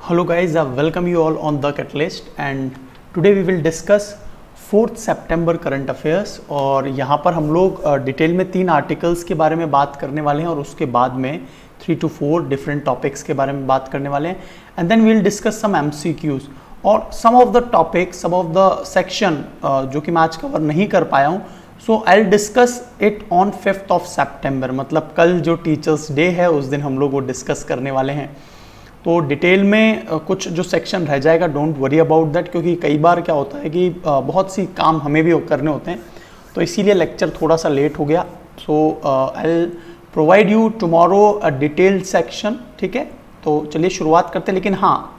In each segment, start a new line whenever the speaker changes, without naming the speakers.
Hello guys, welcome you all on The Catalyst and today we will discuss 4th September current affairs. और यहाँ पर हम लोग detail में 3 आर्टिकल्स के बारे में बात करने वाले हैं और उसके बाद में 3 to 4 डिफरेंट टॉपिक्स के बारे में बात करने वाले हैं and then we will discuss some MCQs और some of the topic, some of the section जो कि मैं आज कवर नहीं कर पाया हूँ। So I will discuss it on 5th of September, मतलब कल जो टीचर्स डे है उस दिन हम लोग वो डिस्कस करने वाले हैं। तो डिटेल में कुछ जो सेक्शन रह जाएगा, डोंट वरी अबाउट दैट, क्योंकि कई बार क्या होता है कि बहुत सी काम हमें भी करने होते हैं, तो इसीलिए लेक्चर थोड़ा सा लेट हो गया। So I will provide you tomorrow a detailed section, ठीक है। तो चलिए शुरुआत करते हैं, लेकिन हाँ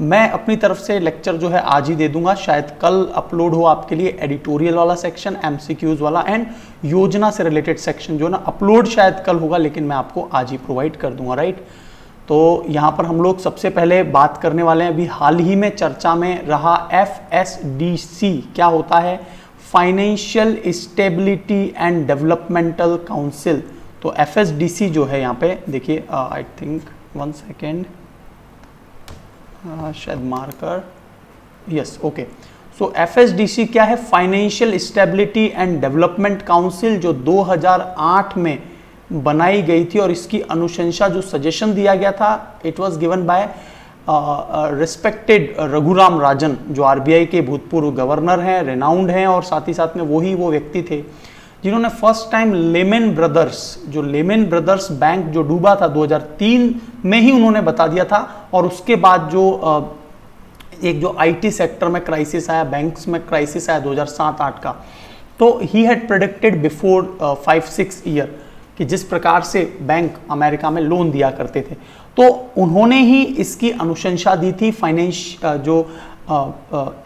मैं अपनी तरफ से लेक्चर जो है आज ही दे दूंगा, शायद कल अपलोड हो आपके लिए एडिटोरियल वाला सेक्शन, MCQs वाला एंड योजना से रिलेटेड सेक्शन जो ना अपलोड शायद कल होगा, लेकिन मैं आपको आज ही प्रोवाइड कर दूंगा, राइट। तो यहाँ पर हम लोग सबसे पहले बात करने वाले हैं, अभी हाल ही में चर्चा में रहा FSDC क्या होता है, financial stability and developmental council. तो FSDC जो है यहाँ पे देखिए, आई थिंक 1 सेकेंड, शायद मार्कर, यस ओके। सो FSDC क्या है, financial stability and development council, जो 2008 में बनाई गई थी और इसकी अनुशंसा जो सजेशन दिया गया था, it was given by respected Raghuram Rajan, जो RBI के भूतपूर्व गवर्नर हैं, रेनाउंड हैं, और साथ ही साथ में वो व्यक्ति थे जिन्होंने first time Lehman Brothers bank जो डूबा था 2003 में ही उन्होंने बता दिया था। और उसके बाद जो एक जो IT सेक्टर में क्राइसिस आया, बैंक्स में क्राइसिस आया 2007-8 का, तो he had predicted before 5-6 year कि जिस प्रकार से बैंक अमेरिका में लोन दिया करते थे, तो उन्होंने ही इसकी अनुशंसा दी थी जो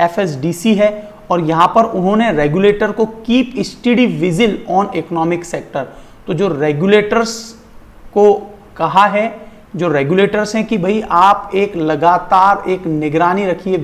FSDC है। और यहाँ पर उन्होंने रेगुलेटर को keep study vigil on economic sector. तो जो रेगुलेटर्स को कहा है, जो रेगुलेटर्स हैं कि भाई आप एक लगातार एक निगरानी रखिए,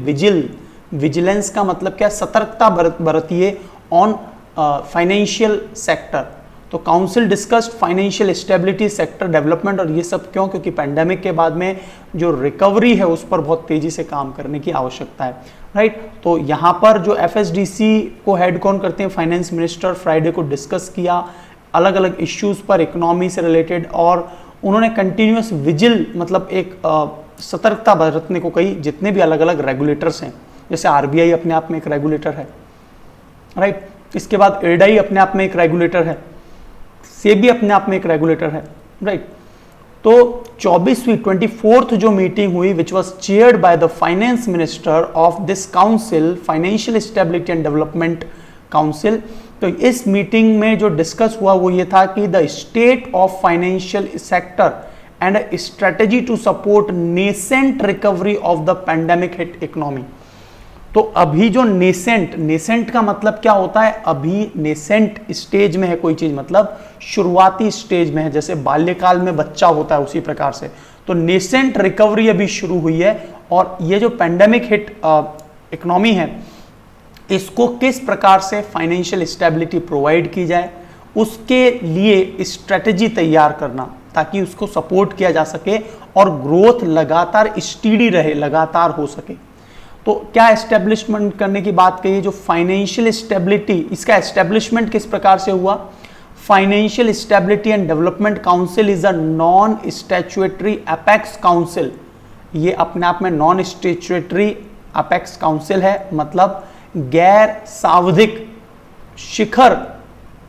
विजिलेंस का मतलब क्या, सतर्कता बरतिए ऑन फाइनेंशियल सेक्टर। तो council discussed financial stability, sector development, और ये सब क्यों, क्योंकि पैंडेमिक के बाद में जो रिकवरी है उस पर बहुत तेजी से काम करने की आवश्यकता है, राइट। तो यहाँ पर जो FSDC को हेड कौन करते हैं, फाइनेंस मिनिस्टर, फ्राइडे को डिस्कस किया अलग अलग इश्यूज पर इकोनॉमी से रिलेटेड, और उन्होंने कंटिन्यूस विजिल मतलब एक सतर्कता बरतने को कही जितने भी अलग अलग रेगुलेटर्स हैं। जैसे RBI अपने आप में एक रेगुलेटर है, राइट। इसके बाद IRDAI अपने आप में एक रेगुलेटर है, SEBI अपने आप में एक रेगुलेटर है, राइट। तो 24th जो मीटिंग हुई, which was chaired by the finance minister of this council, financial stability and development council. तो इस मीटिंग में जो डिस्कस हुआ वो ये था कि the state of financial sector and strategy to support nascent recovery of the pandemic hit economy. तो अभी जो नेसेंट का मतलब क्या होता है, अभी नेसेंट स्टेज में है कोई चीज, मतलब शुरुआती स्टेज में है, जैसे बाल्यकाल में बच्चा होता है उसी प्रकार से। तो नेसेंट रिकवरी अभी शुरू हुई है, और ये जो पैंडेमिक हिट इकोनॉमी है, इसको किस प्रकार से फाइनेंशियल स्टेबिलिटी प्रोवाइड की जाए, उसके लिए स्ट्रेटेजी तैयार करना ताकि उसको सपोर्ट किया जा सके और ग्रोथ लगातार स्टीडी रहे, लगातार हो सके। तो क्या एस्टेब्लिशमेंट करने की बात कही, जो फाइनेंशियल स्टेबिलिटी, इसका एस्टेब्लिशमेंट किस प्रकार से हुआ, financial stability and development council is a non statutory apex council. ये अपने आप में नॉन स्टैट्यूटरी अपेक्स काउंसिल है, मतलब गैर सावधिक शिखर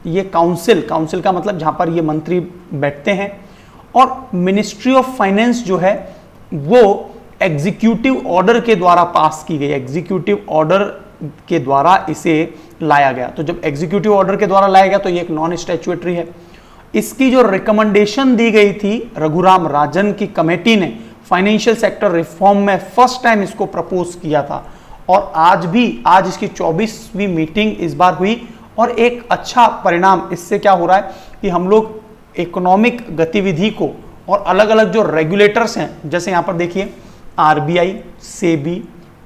ये काउंसिल का मतलब जहां पर ये मंत्री बैठते हैं। और मिनिस्ट्री ऑफ फाइनेंस जो है वो एग्जीक्यूटिव ऑर्डर के द्वारा पास की गई, एग्जीक्यूटिव ऑर्डर के द्वारा इसे लाया गया। तो जब एग्जीक्यूटिव ऑर्डर के द्वारा लाया गया तो ये एक नॉन स्टैट्यूटरी है। इसकी जो रिकमेंडेशन दी गई थी रघुराम राजन की कमेटी ने, फाइनेंशियल सेक्टर रिफॉर्म में फर्स्ट टाइम इसको प्रपोज किया था, और आज इसकी 24वीं मीटिंग इस बार हुई। और एक अच्छा परिणाम इससे क्या हो रहा है कि हम लोग इकोनॉमिक गतिविधि को और अलग अलग जो रेगुलेटर्स हैं, जैसे यहां पर देखिए RBI, SEBI,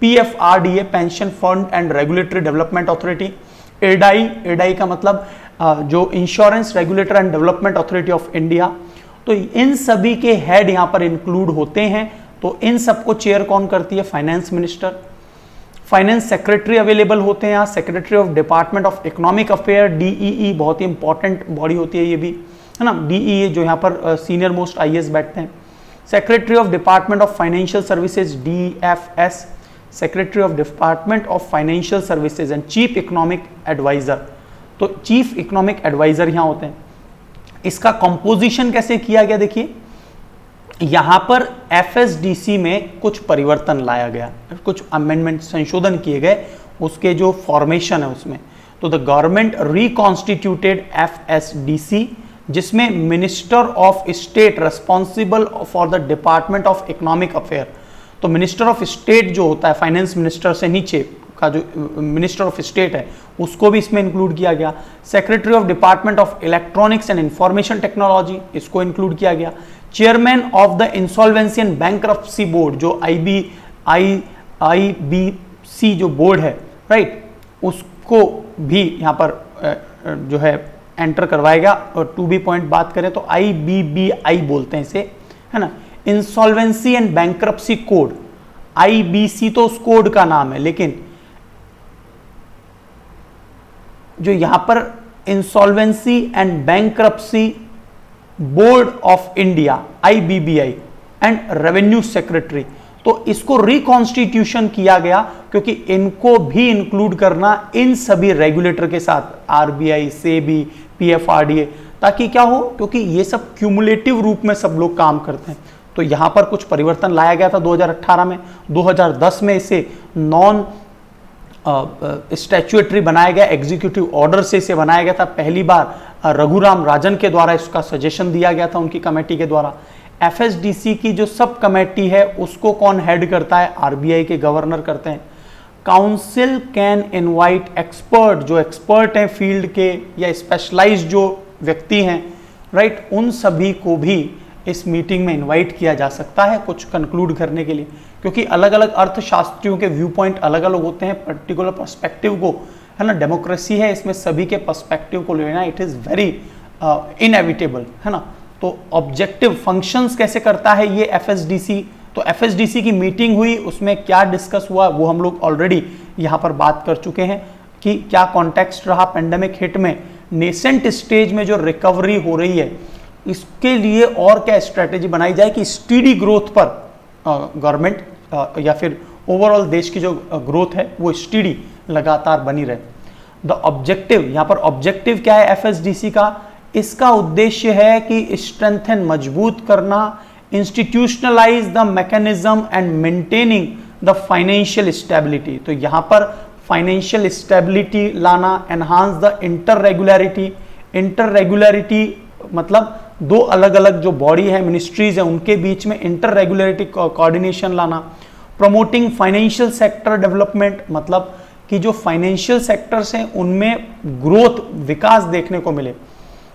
PFRDA, pension fund and regulatory development authority, IRDAI का मतलब जो insurance regulator and development authority of India, तो इन सभी के हेड यहाँ पर इंक्लूड होते हैं। तो इन सबको चेयर कौन करती है? Finance minister. Finance secretary available होते हैं यहाँ, secretary of department of economic affair, DEE, बहुत ही इंपॉर्टेंट बॉडी होती है ये भी, है ना, डीईई जो यहाँ पर सीनियर मोस्ट आईएएस बैठते हैं। Secretary of department of financial services, DFS, secretary of department of financial services and chief economic adviser. तो चीफ इकोनॉमिक एडवाइजर यहाँ होते हैं। इसका कंपोजिशन कैसे किया गया? देखिए यहां पर एफएसडीसी में कुछ परिवर्तन लाया गया, कुछ अमेंडमेंट, संशोधन किए गए उसके जो फॉर्मेशन है उसमें। तो द गवर्नमेंट रिकॉन्स्टिट्यूटेड एफएसडीसी, जिसमें minister of state responsible for the department of economic affair, तो मिनिस्टर ऑफ स्टेट जो होता है फाइनेंस मिनिस्टर से नीचे का जो मिनिस्टर ऑफ स्टेट है उसको भी इसमें इंक्लूड किया गया। Secretary of department of electronics and information technology, इसको इंक्लूड किया गया। Chairman of the insolvency and bankruptcy board, जो आईबीसी जो बोर्ड है, राइट, उसको भी यहाँ पर जो है एंटर करवाएगा। और टू बी पॉइंट बात करें तो आईबीबीआई बोलते हैं इसे, है ना, insolvency and bankruptcy code. IBC तो उस कोड का नाम है, लेकिन जो यहां पर insolvency and bankruptcy board of India, IBBI, and revenue secretary, तो इसको रिकॉन्स्टिट्यूशन किया गया क्योंकि इनको भी इंक्लूड करना इन सभी रेगुलेटर के साथ, आरबीआई, सेबी, पीएफआरडीए, ताकि क्या हो, क्योंकि ये सब क्यूमुलेटिव रूप में सब लोग काम करते हैं। तो यहां पर कुछ परिवर्तन लाया गया था 2018 में। 2010 में इसे नॉन स्टैच्यूटरी बनाया गया, एग्जीक्यूटिव ऑर्डर से इसे बनाया गया था। पहली बार रघुराम राजन के द्वारा इसका सजेशन दिया गया था, उनकी कमेटी के द्वारा। एफएसडीसी की जो सब कमेटी है उसको कौन हेड करता है? आरबीआई के गवर्नर करते हैं। काउंसिल कैन इनवाइट एक्सपर्ट, जो एक्सपर्ट हैं फील्ड के या स्पेशलाइज्ड जो व्यक्ति हैं, राइट, उन सभी को भी इस मीटिंग में इनवाइट किया जा सकता है कुछ कंक्लूड करने के लिए, क्योंकि अलग अलग अर्थशास्त्रियों के व्यू पॉइंट अलग अलग होते हैं। पर्टिकुलर पर्सपेक्टिव को, है ना, डेमोक्रेसी है, इसमें सभी के पर्सपेक्टिव को लेना इट इज़ वेरी इनएविटेबल, है ना। तो ऑब्जेक्टिव फंक्शंस कैसे करता है ये एफएसडीसी? तो एफएसडीसी की मीटिंग हुई, उसमें क्या डिस्कस हुआ वो हम लोग ऑलरेडी यहाँ पर बात कर चुके हैं कि क्या कॉन्टेक्स्ट रहा पेंडेमिक हिट में, नेसेंट स्टेज में जो रिकवरी हो रही है, इसके लिए और क्या स्ट्रेटेजी बनाई जाए कि स्टीडी ग्रोथ पर गवर्नमेंट या फिर ओवरऑल देश की जो ग्रोथ है वो स्टीडी लगातार बनी रहे। द ऑब्जेक्टिव, यहाँ पर ऑब्जेक्टिव क्या है एफएसडीसी का? इसका उद्देश्य है कि स्ट्रेंथन, मजबूत करना, institutionalise the mechanism and maintaining the financial stability. तो यहाँ पर फाइनेंशियल स्टेबिलिटी लाना, एनहांस द इंटररेगुलरिटी। इंटररेगुलरिटी मतलब दो अलग अलग जो बॉडी है, मिनिस्ट्रीज है, उनके बीच में इंटररेगुलरिटी कोऑर्डिनेशन लाना। प्रमोटिंग फाइनेंशियल सेक्टर डेवलपमेंट, मतलब कि जो फाइनेंशियल सेक्टर्स हैं उनमें ग्रोथ, विकास देखने को मिले।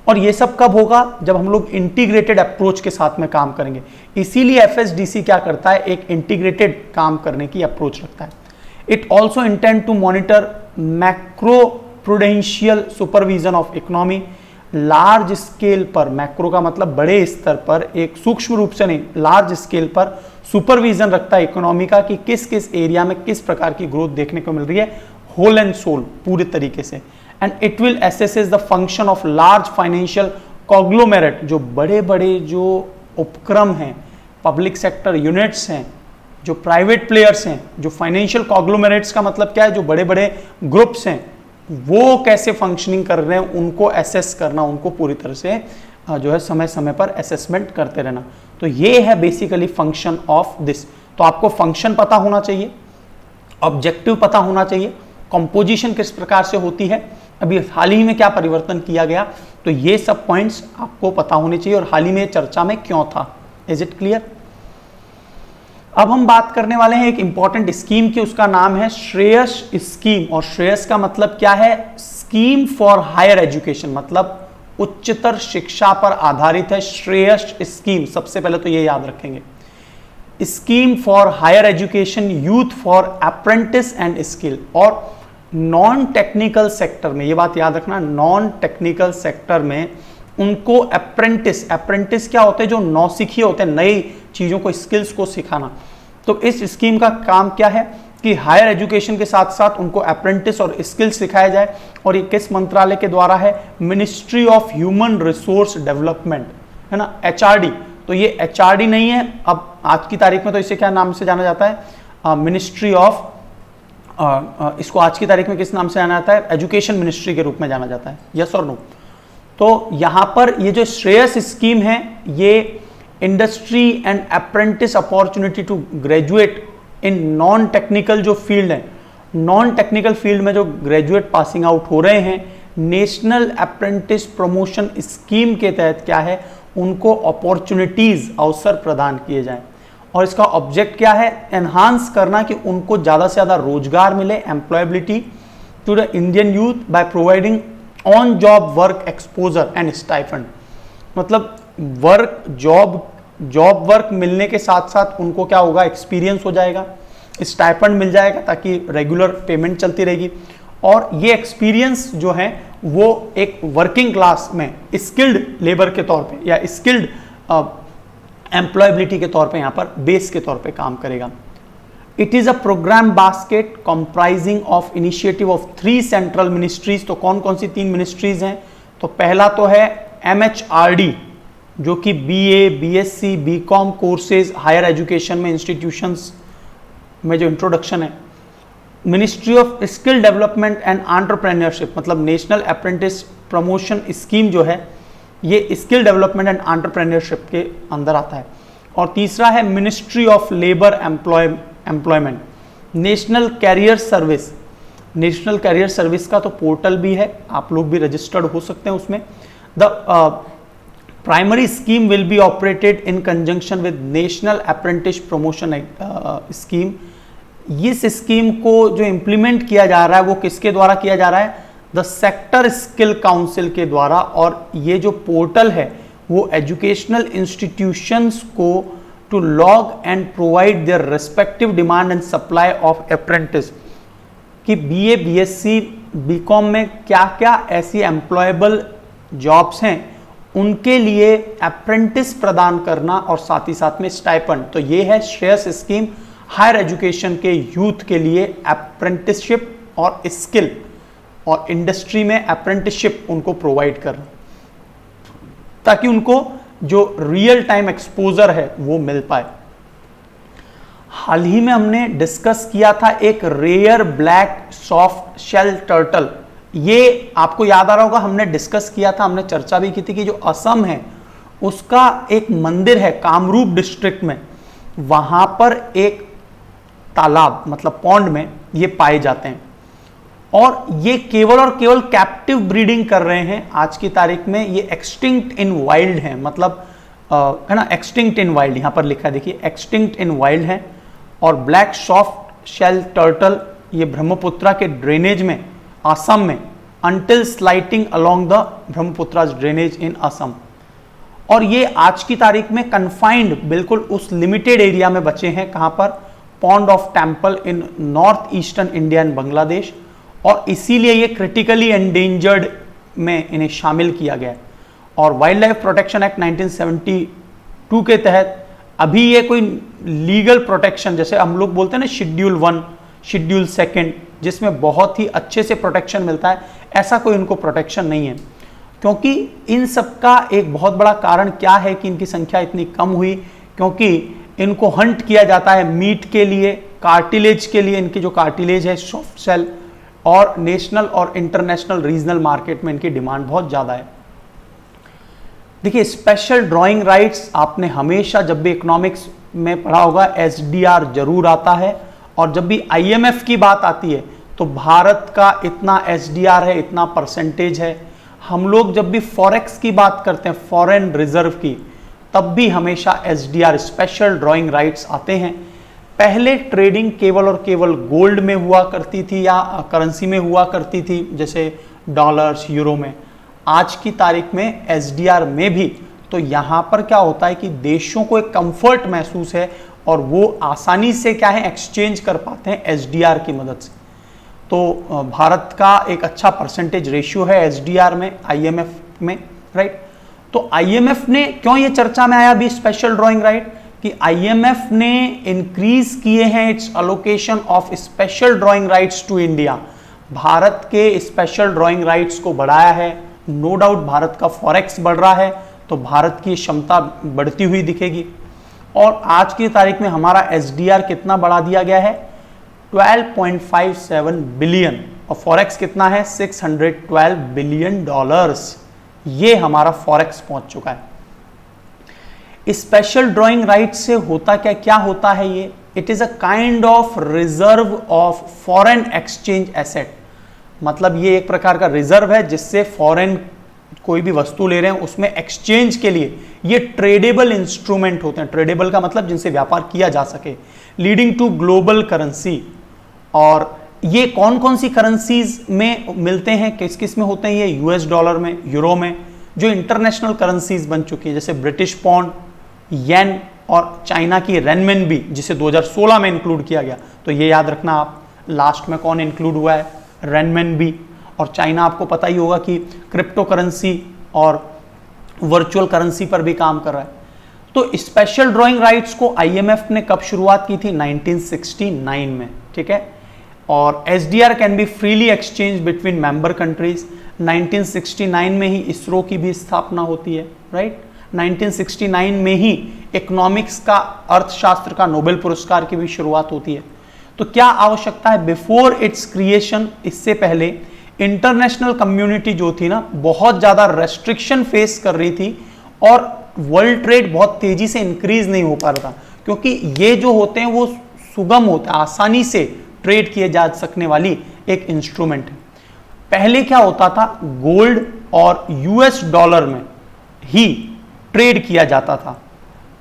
और ये सब कब होगा? जब हम लोग इंटीग्रेटेड अप्रोच के साथ में काम करेंगे। इसीलिए एफएसडीसी क्या करता है? एक इंटीग्रेटेड काम करने की अप्रोच रखता है। It also intend to monitor macro prudential supervision of economy. Large scale पर, मैक्रो का मतलब बड़े स्तर पर, एक सूक्ष्म रूप से नहीं, लार्ज स्केल पर सुपरविजन रखता है इकोनॉमी का कि किस किस एरिया में किस प्रकार की ग्रोथ देखने को मिल रही है, होल एंड सोल, पूरे तरीके से। And it will assesses the function of large financial conglomerate, जो बड़े बड़े जो उपक्रम हैं, पब्लिक सेक्टर यूनिट्स हैं, जो प्राइवेट प्लेयर्स हैं, जो फाइनेंशियल कॉग्लोमेरेट्स का मतलब क्या है? जो बड़े बड़े ग्रुप्स हैं, वो कैसे फंक्शनिंग कर रहे हैं, उनको एसेस करना, उनको पूरी तरह से जो है समय समय पर असेसमेंट करते रहना। तो ये है बेसिकली फंक्शन ऑफ दिस। तो आपको फंक्शन पता होना चाहिए, ऑब्जेक्टिव पता होना चाहिए, कंपोजिशन किस प्रकार से होती है, अभी हाल ही में क्या परिवर्तन किया गया, तो ये सब पॉइंट्स आपको पता होने चाहिए और हाल ही में चर्चा में क्यों था। Is it clear? अब हम बात करने वाले हैं एक इंपॉर्टेंट स्कीम की, उसका नाम है श्रेयस स्कीम। और श्रेयस का मतलब क्या है? स्कीम फॉर हायर एजुकेशन, मतलब उच्चतर शिक्षा पर आधारित है श्रेयस स्कीम। सबसे पहले तो ये याद रखेंगे, scheme for higher education, youth for apprentice and skill. और नॉन टेक्निकल सेक्टर में, ये बात याद रखना, नॉन टेक्निकल सेक्टर में उनको अप्रेंटिस, अप्रेंटिस क्या होते हैं, जो नौसिखिए होते हैं, नई चीज़ों को, स्किल्स को सिखाना। तो इस स्कीम का काम क्या है कि हायर एजुकेशन के साथ साथ उनको अप्रेंटिस और स्किल्स सिखाया जाए। और ये किस मंत्रालय के द्वारा है, ministry of human resource development, है ना, HRD। तो ये HRD नहीं है, अब आज की तारीख में तो इसे क्या नाम से जाना जाता है, मिनिस्ट्री ऑफ, इसको आज की तारीख में किस नाम से जाना जाता है, एजुकेशन मिनिस्ट्री के रूप में जाना जाता है। यस और नो। तो यहां पर ये जो श्रेयस स्कीम है, ये industry and apprentice opportunity to graduate in non technical जो फील्ड है, नॉन टेक्निकल फील्ड में जो ग्रेजुएट पासिंग आउट हो रहे हैं, नेशनल अप्रेंटिस प्रमोशन स्कीम के तहत क्या है, उनको अपॉर्चुनिटीज, अवसर प्रदान किए जाएं। और इसका ऑब्जेक्ट क्या है, एनहांस करना कि उनको ज़्यादा से ज़्यादा रोजगार मिले, employability to the Indian youth by providing on job work exposure and stipend. मतलब जॉब वर्क मिलने के साथ साथ उनको क्या होगा, एक्सपीरियंस हो जाएगा, स्टाइफंड मिल जाएगा ताकि रेगुलर पेमेंट चलती रहेगी। और ये एक्सपीरियंस जो है वो एक वर्किंग क्लास में स्किल्ड लेबर के तौर पे या स्किल्ड एम्प्लॉयबिलिटी के तौर पे यहाँ पर बेस के तौर पे काम करेगा। It is a program basket comprising of initiative of 3 central ministries. तो कौन कौन सी 3 मिनिस्ट्रीज हैं, तो पहला तो है MHRD, जो कि BA, BSc, BCom courses higher education में, इंस्टीट्यूशंस में जो इंट्रोडक्शन है। Ministry of skill development and entrepreneurship, मतलब नेशनल अप्रेंटिस प्रमोशन स्कीम जो है ये स्किल डेवलपमेंट एंड एंटरप्रेन्योरशिप के अंदर आता है। और तीसरा है ministry of labour employment, national career service. National career service का तो पोर्टल भी है, आप लोग भी रजिस्टर्ड हो सकते हैं उसमें। The primary scheme will be operated in conjunction with national apprentice promotion scheme. इस स्कीम को जो इंप्लीमेंट किया जा रहा है वो किसके द्वारा किया जा रहा है, द सेक्टर स्किल काउंसिल के द्वारा। और ये जो पोर्टल है वो एजुकेशनल इंस्टीट्यूशंस को to log and provide their respective demand and supply of apprentice, कि BA, BSc, BCom में क्या क्या ऐसी एम्प्लॉयबल जॉब्स हैं उनके लिए अप्रेंटिस प्रदान करना और साथ ही साथ में स्टाइपेंड। तो ये है श्रेयस स्कीम, हायर एजुकेशन के यूथ के लिए अप्रेंटिसशिप और स्किल और इंडस्ट्री में अप्रेंटिसशिप उनको प्रोवाइड करना, ताकि उनको जो रियल टाइम एक्सपोजर है वो मिल पाए। हाल ही में हमने डिस्कस किया था एक rare black soft shell turtle. ये आपको याद आ रहा होगा, हमने डिस्कस किया था, हमने चर्चा भी की थी कि जो असम है उसका एक मंदिर है कामरूप डिस्ट्रिक्ट में, वहां पर एक तालाब मतलब पॉन्ड में ये पाए जाते हैं। और ये केवल और केवल कैप्टिव ब्रीडिंग कर रहे हैं आज की तारीख में। ये एक्सटिंक्ट इन वाइल्ड है, मतलब है ना, एक्सटिंक्ट इन वाइल्ड यहां पर लिखा है, देखिए एक्सटिंक्ट इन वाइल्ड है। और ब्लैक सॉफ्ट शेल टर्टल ये ब्रह्मपुत्रा के ड्रेनेज में असम में until slighting along the Brahmaputra drainage in Assam. और ये आज की तारीख में कन्फाइंड बिल्कुल उस लिमिटेड एरिया में बचे हैं, कहां पर, pond of temple in north eastern India and Bangladesh. और इसीलिए ये क्रिटिकली एंडेंजर्ड में इन्हें शामिल किया गया। और वाइल्ड लाइफ प्रोटेक्शन एक्ट 1972 के तहत अभी ये कोई लीगल प्रोटेक्शन, जैसे हम लोग बोलते हैं ना शेड्यूल 1, शेड्यूल 2, जिसमें बहुत ही अच्छे से प्रोटेक्शन मिलता है, ऐसा कोई इनको प्रोटेक्शन नहीं है। क्योंकि इन सब का एक बहुत बड़ा कारण क्या है कि इनकी संख्या इतनी कम हुई, क्योंकि इनको हंट किया जाता है मीट के लिए, कार्टिलेज के लिए, इनकी जो कार्टिलेज है सॉफ्ट सेल, और नेशनल और इंटरनेशनल रीजनल मार्केट में इनकी डिमांड बहुत ज़्यादा है। देखिए स्पेशल ड्राइंग राइट्स आपने हमेशा जब भी इकोनॉमिक्स में पढ़ा होगा, SDR जरूर आता है। और जब भी IMF की बात आती है तो भारत का इतना SDR है, इतना परसेंटेज है। हम लोग जब भी फॉरेक्स की बात करते हैं, फॉरेन रिजर्व की, तब भी हमेशा SDR स्पेशल ड्राइंग राइट्स आते हैं। पहले ट्रेडिंग केवल और केवल गोल्ड में हुआ करती थी या करेंसी में हुआ करती थी, जैसे डॉलर्स, यूरो में। आज की तारीख में SDR में भी, तो यहाँ पर क्या होता है कि देशों को एक कंफर्ट महसूस है और वो आसानी से क्या है एक्सचेंज कर पाते हैं SDR की मदद से। तो भारत का एक अच्छा परसेंटेज रेशियो है SDR में, IMF में, राइट। तो आईएमएफ ने क्यों ये चर्चा में आया अभी स्पेशल ड्रॉइंग राइट, कि आईएमएफ ने इंक्रीज किए हैं its allocation of special drawing rights to India, Bharat के स्पेशल ड्रॉइंग राइट्स को बढ़ाया है। नो डाउट भारत का फॉरेक्स बढ़ रहा है तो भारत की क्षमता बढ़ती हुई दिखेगी। और आज की तारीख में हमारा एसडीआर कितना बढ़ा दिया गया है, 12.57 बिलियन, और फॉरेक्स कितना है, 612 बिलियन डॉलर्स। ये हमारा फॉरेक्स पहुंच चुका है। स्पेशल ड्रॉइंग राइट से होता क्या होता है ये, it is a kind of reserve of foreign exchange asset, मतलब ये एक प्रकार का रिजर्व है जिससे फॉरेन कोई भी वस्तु ले रहे हैं उसमें एक्सचेंज के लिए ये ट्रेडेबल इंस्ट्रूमेंट होते हैं। ट्रेडेबल का मतलब जिनसे व्यापार किया जा सके, लीडिंग टू ग्लोबल करेंसी। और ये कौन कौन सी करेंसीज में मिलते हैं, किस किस में होते हैं ये, यूएस डॉलर में, यूरो में, जो इंटरनेशनल करेंसीज बन चुकी है जैसे ब्रिटिश पाउंड, येन और चाइना की रेनमिनबी जिसे 2016 में इंक्लूड किया गया। तो ये याद रखना आप, लास्ट में कौन इंक्लूड हुआ है, रेनमिनबी। और चाइना आपको पता ही होगा कि क्रिप्टो करेंसी और वर्चुअल करेंसी पर भी काम कर रहा है। तो स्पेशल ड्रॉइंग राइट्स को आईएमएफ ने कब शुरुआत की थी, 1969 में, ठीक है। और SDR can be freely exchange between member countries. 1969 में ही इसरो की भी स्थापना होती है, राइट। 1969 में ही इकोनॉमिक्स का, अर्थशास्त्र का नोबेल पुरस्कार की भी शुरुआत होती है। तो क्या आवश्यकता है, बिफोर इट्स क्रिएशन, इससे पहले इंटरनेशनल कम्युनिटी जो थी ना बहुत ज्यादा रेस्ट्रिक्शन फेस कर रही थी और वर्ल्ड ट्रेड बहुत तेजी से इंक्रीज नहीं हो पा रहा था, क्योंकि ये जो होते हैं वो सुगम होते हैं, आसानी से ट्रेड किए जा सकने वाली एक इंस्ट्रूमेंट है। पहले क्या होता था, गोल्ड और यूएस डॉलर में ही ट्रेड किया जाता था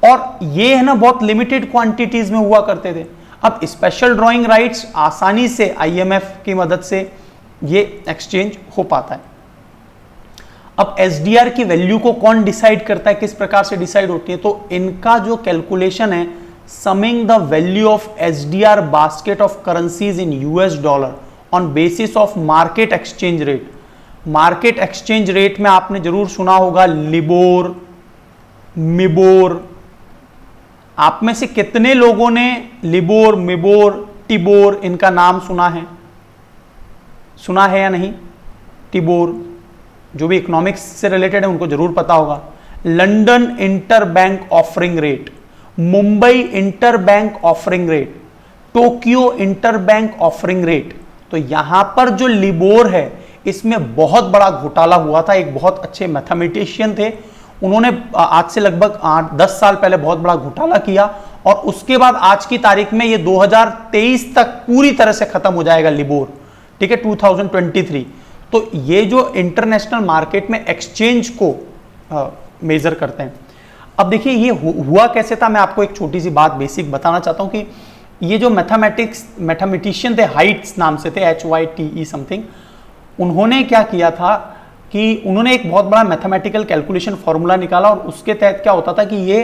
और ये है ना बहुत लिमिटेड क्वांटिटीज में हुआ करते थे। अब स्पेशल ड्रॉइंग राइट्स आसानी से आईएमएफ की मदद से ये एक्सचेंज हो पाता है। अब एसडीआर की वैल्यू को कौन डिसाइड करता है, किस प्रकार से डिसाइड होती है, तो इनका जो कैलकुलेशन है, summing the value of SDR basket of currencies in US dollar on basis of market exchange rate. Market exchange rate में आपने जरूर सुना होगा लिबोर, मिबोर। आप में से कितने लोगों ने लिबोर, मिबोर, टिबोर इनका नाम सुना है या नहीं। टिबोर जो भी इकोनॉमिक्स से रिलेटेड है उनको जरूर पता होगा। London interbank offering rate, Mumbai interbank offering rate, Tokyo interbank offering rate. तो यहां पर जो लिबोर है इसमें बहुत बड़ा घोटाला हुआ था। एक बहुत अच्छे मैथमेटिशियन थे, उन्होंने आज से लगभग 8-10 साल पहले बहुत बड़ा घोटाला किया और उसके बाद आज की तारीख में ये 2023 तक पूरी तरह से खत्म हो जाएगा लिबोर, ठीक है, 2023। तो ये जो इंटरनेशनल मार्केट में एक्सचेंज को मेजर करते हैं। अब देखिए ये हुआ कैसे था, मैं आपको एक छोटी सी बात बेसिक बताना चाहता हूं कि ये जो मैथमेटिशियन थे, हाइट्स नाम से थे, HYTE समथिंग, उन्होंने क्या किया था कि उन्होंने एक बहुत बड़ा मैथमेटिकल कैलकुलेशन फॉर्मूला निकाला और उसके तहत क्या होता था कि ये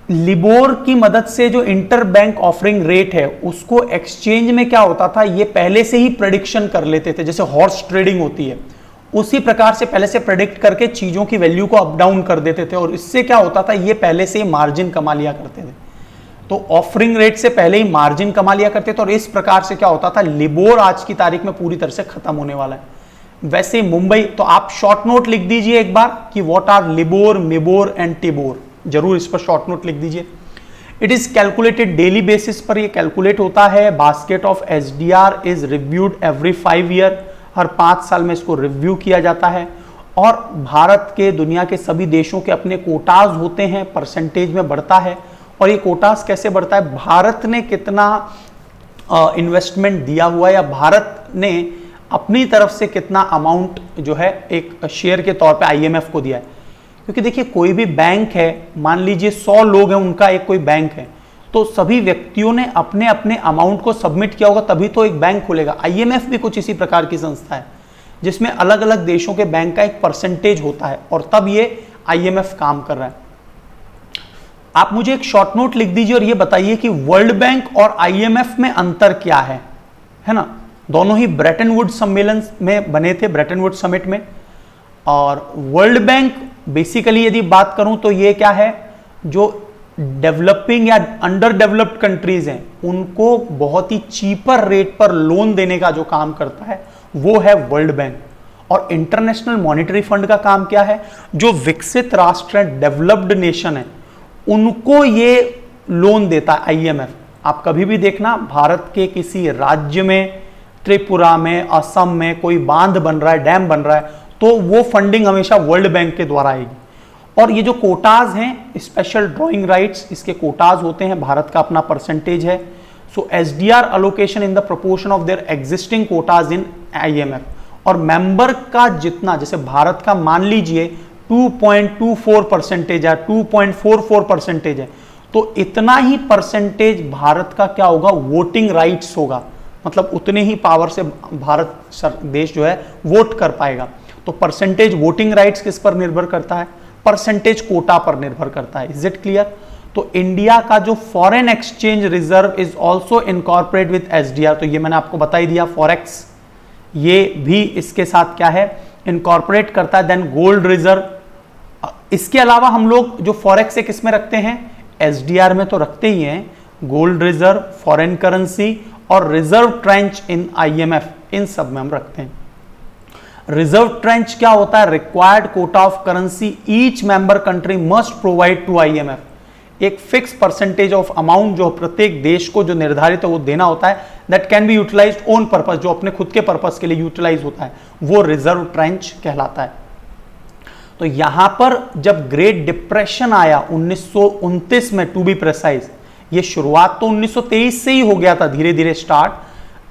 लिबोर की मदद से जो इंटरबैंक ऑफरिंग रेट है उसको एक्सचेंज में क्या होता था, ये पहले से ही प्रेडिक्शन कर लेते थे, जैसे हॉर्स ट्रेडिंग होती है उसी प्रकार से पहले से प्रेडिक्ट करके चीजों की वैल्यू को अप डाउन कर देते थे और इससे क्या होता था, ये पहले से ही मार्जिन कमा लिया करते थे। तो ऑफरिंग रेट से पहले ही मार्जिन कमा लिया करते थे और इस प्रकार से क्या होता था, लिबोर आज की तारीख में पूरी तरह से खत्म होने वाला है। वैसे मुंबई, तो आप शॉर्ट नोट लिख दीजिए एक बार कि what are LIBOR, MIBOR and TIBOR, जरूर इस पर शॉर्ट नोट लिख दीजिए। It is calculated daily basis पर ये कैलकुलेट होता है। Basket of SDR is reviewed every 5 year, हर 5 साल में इसको रिव्यू किया जाता है। और भारत के, दुनिया के सभी देशों के अपने कोटाज होते हैं, परसेंटेज में बढ़ता है। और ये कोटाज कैसे बढ़ता है, भारत ने कितना इन्वेस्टमेंट दिया हुआ है या भारत ने अपनी तरफ से कितना अमाउंट जो है एक शेयर के तौर पे आईएमएफ को दिया है। क्योंकि देखिए कोई भी बैंक है, मान लीजिए 100 लोग हैं, उनका एक कोई बैंक है, तो सभी व्यक्तियों ने अपने अपने अमाउंट को सबमिट किया होगा तभी तो एक बैंक खुलेगा। आईएमएफ भी कुछ इसी प्रकार की संस्था है जिसमें अलग अलग देशों के बैंक का एक परसेंटेज होता है और तब ये आईएमएफ काम कर रहा है। आप मुझे एक शॉर्ट नोट लिख दीजिए और ये बताइए कि वर्ल्ड बैंक और आईएमएफ में अंतर क्या है ना। दोनों ही ब्रेटन वुड्स सम्मेलन में बने थे, ब्रेटन वुड्स समिट में। और वर्ल्ड बैंक बेसिकली यदि बात करूं तो ये क्या है, जो डेवलपिंग या अंडर डेवलप्ड कंट्रीज हैं उनको बहुत ही चीपर रेट पर लोन देने का जो काम करता है वो है वर्ल्ड बैंक। और इंटरनेशनल मॉनेटरी फंड का काम क्या है, जो विकसित राष्ट्र है, डेवलप्ड नेशन है, उनको ये लोन देता है आईएमएफ। आप कभी भी देखना भारत के किसी राज्य में, त्रिपुरा में, असम में कोई बांध बन रहा है, डैम बन रहा है, तो वो फंडिंग हमेशा वर्ल्ड बैंक के द्वारा आएगी। और ये जो कोटाज हैं, स्पेशल ड्रॉइंग राइट्स, इसके कोटाज होते हैं, भारत का अपना परसेंटेज है। So SDR allocation in the proportion of their existing quotas in IMF. और मेंबर का जितना, जैसे भारत का मान लीजिए 2.24% है, 2.44% है, तो इतना ही परसेंटेज भारत का क्या होगा, वोटिंग राइट्स होगा। मतलब उतने ही पावर से भारत देश जो है वोट कर पाएगा। तो परसेंटेज वोटिंग राइट्स किस पर निर्भर करता है, परसेंटेज कोटा पर निर्भर करता है। Is it clear? तो इंडिया का जो foreign exchange reserve is also incorporate with SDR, तो ये मैंने आपको बता ही दिया, फॉरेक्स ये भी इसके साथ क्या है, इनकॉर्पोरेट करता है। देन गोल्ड रिजर्व, इसके अलावा हम लोग जो फॉरेक्स है किस में रखते हैं, एसडीआर में तो रखते ही हैं, गोल्ड रिजर्व, फॉरेन करेंसी और रिजर्व ट्रेंच इन आईएमएफ, इन सब में हम रखते हैं। रिजर्व ट्रेंच क्या होता है, required quota of currency each member country must provide to IMF. एक फिक्स परसेंटेज ऑफ अमाउंट जो प्रत्येक देश को जो निर्धारित है वो देना होता है, that can be utilized own purpose, जो अपने खुद के पर्पस के लिए यूटिलाइज होता है, वो रिजर्व ट्रेंच कहलाता है। तो यहां पर जब ग्रेट डिप्रेशन आया 1929 में, टू बी प्रिसाइज, ये शुरुआत तो 1923 से ही हो गया था, धीरे धीरे स्टार्ट।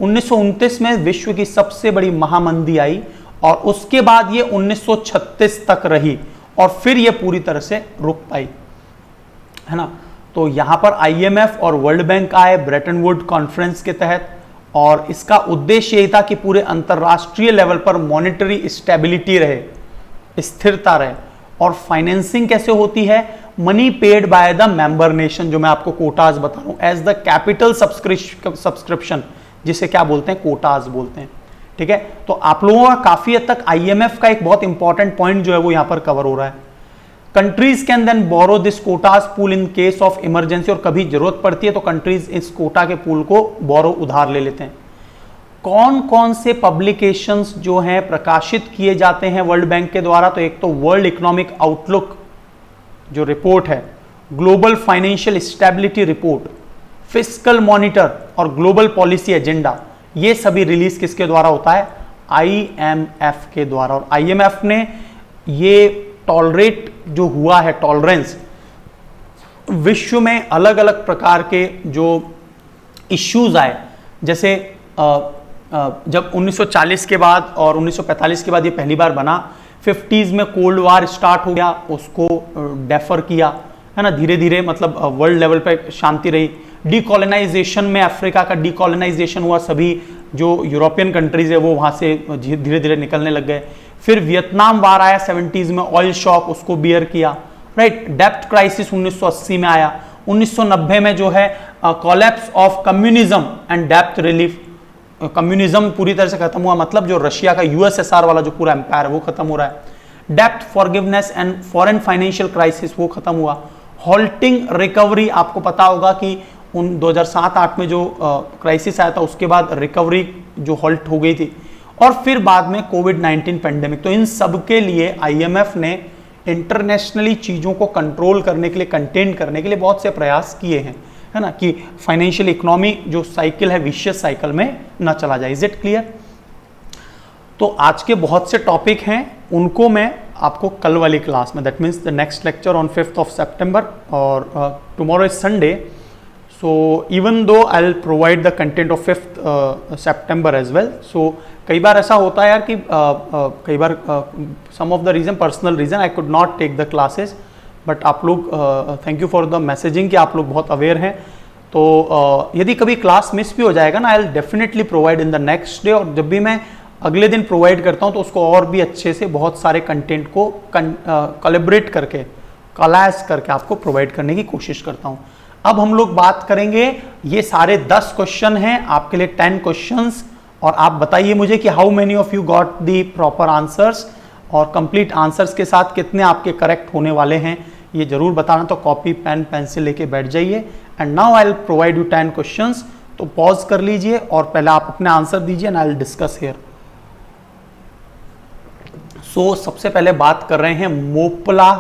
1929 में विश्व की सबसे बड़ी महामंदी आई और उसके बाद ये 1936 तक रही और फिर ये पूरी तरह से रुक पाई, है ना। तो यहां पर आईएमएफ और वर्ल्ड बैंक आए ब्रेटन वुड कॉन्फ्रेंस के तहत, और इसका उद्देश्य यही था कि पूरे अंतरराष्ट्रीय लेवल पर मॉनेटरी स्टेबिलिटी रहे, स्थिरता रहे। और फाइनेंसिंग कैसे होती है, money paid by the member nation, जो मैं आपको कोटाज बता रहा हूं, एज द कैपिटल सब्सक्रिप्शन, जिसे क्या बोलते हैं, कोटाज बोलते हैं। ठीक है, तो आप लोगों का काफी हद तक आईएमएफ का एक बहुत इंपॉर्टेंट पॉइंट जो है वो यहां पर कवर हो रहा है। Countries can then borrow this quotas pool in case of emergency, और कभी जरूरत पड़ती है तो कंट्रीज इस कोटा के पूल को बोरो, उधार ले लेते हैं। कौन कौन से पब्लिकेशंस जो हैं प्रकाशित किए जाते हैं वर्ल्ड बैंक के द्वारा, तो एक तो वर्ल्ड इकोनॉमिक आउटलुक जो रिपोर्ट है, global financial stability report, fiscal monitor और ग्लोबल पॉलिसी एजेंडा, ये सभी रिलीज किसके द्वारा होता है, आईएमएफ के द्वारा। और आईएमएफ ने ये टॉलरेट जो हुआ है, टॉलरेंस, विश्व में अलग अलग प्रकार के जो इश्यूज आए, जैसे जब 1940 के बाद और 1945 के बाद ये पहली बार बना, 50s में कोल्ड वार स्टार्ट हो गया, उसको डेफर किया, है ना, धीरे धीरे, मतलब वर्ल्ड लेवल पे शांति रही। डीकॉलोनाइजेशन में अफ्रीका का डीकॉलोनाइजेशन हुआ, सभी जो यूरोपियन कंट्रीज है वो वहाँ से धीरे धीरे निकलने लग गए। फिर वियतनाम वार आया 70s में, ऑयल शॉक, उसको बियर किया, राइट। डेप्थ क्राइसिस 1980 में आया। 1990 में जो है collapse of communism and depth relief, communism पूरी तरह से खत्म हुआ, मतलब जो रशिया का यूएसएसआर वाला जो पूरा एम्पायर है वो खत्म हो रहा है। Depth forgiveness and foreign financial crisis वो खत्म हुआ। हॉल्टिंग रिकवरी, आपको पता होगा कि 2007-8 में जो क्राइसिस आया था उसके बाद रिकवरी जो हॉल्ट हो गई थी, और फिर बाद में कोविड-19 पेंडेमिक। तो इन सब के लिए आईएमएफ ने इंटरनेशनली चीज़ों को कंट्रोल करने के लिए, कंटेन करने के लिए बहुत से प्रयास किए हैं, है ना, कि फाइनेंशियल इकोनॉमी जो साइकिल है, विशियस साइकिल में ना चला जाए। Is it clear? तो आज के बहुत से टॉपिक हैं, उनको मैं आपको कल वाली क्लास में, that means the next lecture on 5th of September, और tomorrow is Sunday, so even though I'll provide the content of 5th September as well, so कई बार ऐसा होता है यार कि कई बार some of the reason, personal reason I could not take the classes, but आप लोग thank you for the messaging कि आप लोग बहुत aware हैं। तो यदि कभी क्लास मिस भी हो जाएगा ना, I'll definitely provide in the next day, और जब भी मैं अगले दिन प्रोवाइड करता हूँ तो उसको और भी अच्छे से बहुत सारे कंटेंट को कोलैबोरेट करके, कोलैस करके आपको प्रोवाइड करने की कोशिश करता हूँ। अब हम लोग बात करेंगे, ये सारे 10 क्वेश्चन हैं, आपके लिए 10 क्वेश्चंस, और आप बताइए मुझे कि how many of you got the proper answers, और कंप्लीट आंसर्स के साथ कितने आपके करेक्ट होने वाले हैं ये जरूर बताना। तो कॉपी पेन पेंसिल लेके बैठ जाइए। And now I will provide you 10 questions. तो पॉज कर लीजिए और पहले आप अपने आंसर दीजिए and I will discuss here. So सबसे पहले बात कर रहे हैं मोपला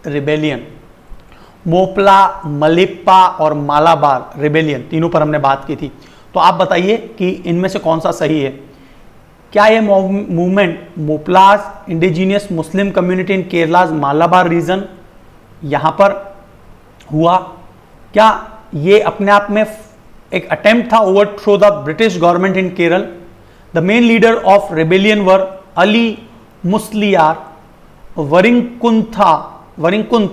रिबेलियन। मोपला, मलिप्पा और मालाबार रिबेलियन तीनों पर हमने बात की थी। तो आप बताइए कि इनमें से कौन सा सही है। क्या ये movement Moplahs indigenous Muslim community in Kerala's Malabar region यहां पर हुआ? क्या ये अपने आप में एक अटेम्प्ट था overthrow the British government in Kerala? The main leader of rebellion were Ali Musliyar, Variyankunnath,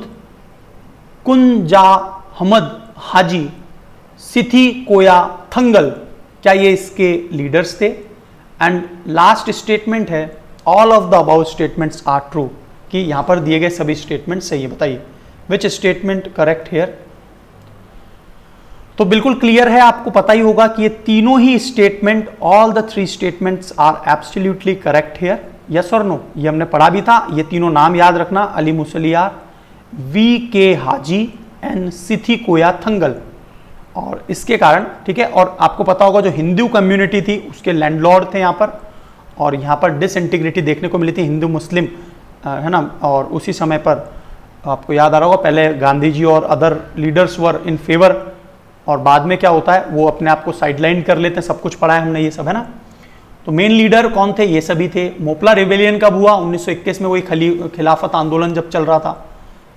Kunjahammed हाजी, सिथी कोया थंगल। क्या ये इसके लीडर्स थे? एंड लास्ट स्टेटमेंट है all of the above statements are true, कि यहां पर दिए गए सभी स्टेटमेंट सही है। बताइए विच स्टेटमेंट करेक्ट हियर? तो बिल्कुल क्लियर है, आपको पता ही होगा कि ये तीनों ही statement, all the 3 statements are absolutely correct here. Yes और नो? ये हमने पढ़ा भी था। ये तीनों नाम याद रखना, अली मुसलियार, VK हाजी एंड सिथी कोया थंगल। और इसके कारण, ठीक है, और आपको पता होगा जो हिंदू कम्युनिटी थी उसके लैंडलॉर्ड थे यहाँ पर, और यहाँ पर डिसइंटीग्रिटी देखने को मिली थी हिंदू मुस्लिम, है ना। और उसी समय पर आपको याद आ रहा होगा पहले गांधी जी और other leaders were in favour, और बाद में क्या होता है वो अपने आप को साइडलाइन कर लेते हैं। सब कुछ पढ़ा है हमने ये सब, है ना। तो मेन लीडर कौन थे? ये सभी थे। मोपला रिबेलियन कब हुआ? 1921 में, वही खिलाफत आंदोलन जब चल रहा था,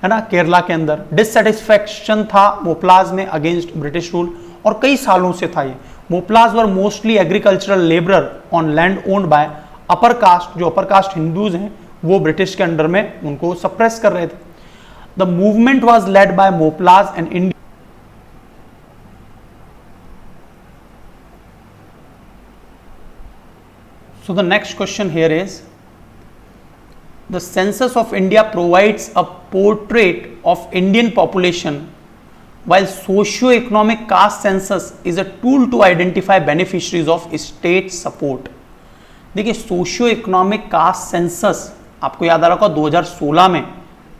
है ना, केरला के अंदर। डिससेटिस्फैक्शन था मोपलाज में अगेंस्ट ब्रिटिश रूल, और कई सालों से था ये। Moplahs were mostly agricultural labourer on land owned by upper caste. जो अपर कास्ट हिंदूज हैं वो ब्रिटिश के अंडर में उनको सप्रेस कर रहे थे। The movement was led by Moplahs and India. So the next question here is, the census of India provides a portrait of Indian population, while socio-economic caste census is a tool to identify beneficiaries of state support. देखिए socio-economic caste census आपको याद आ रहा होगा 2016 में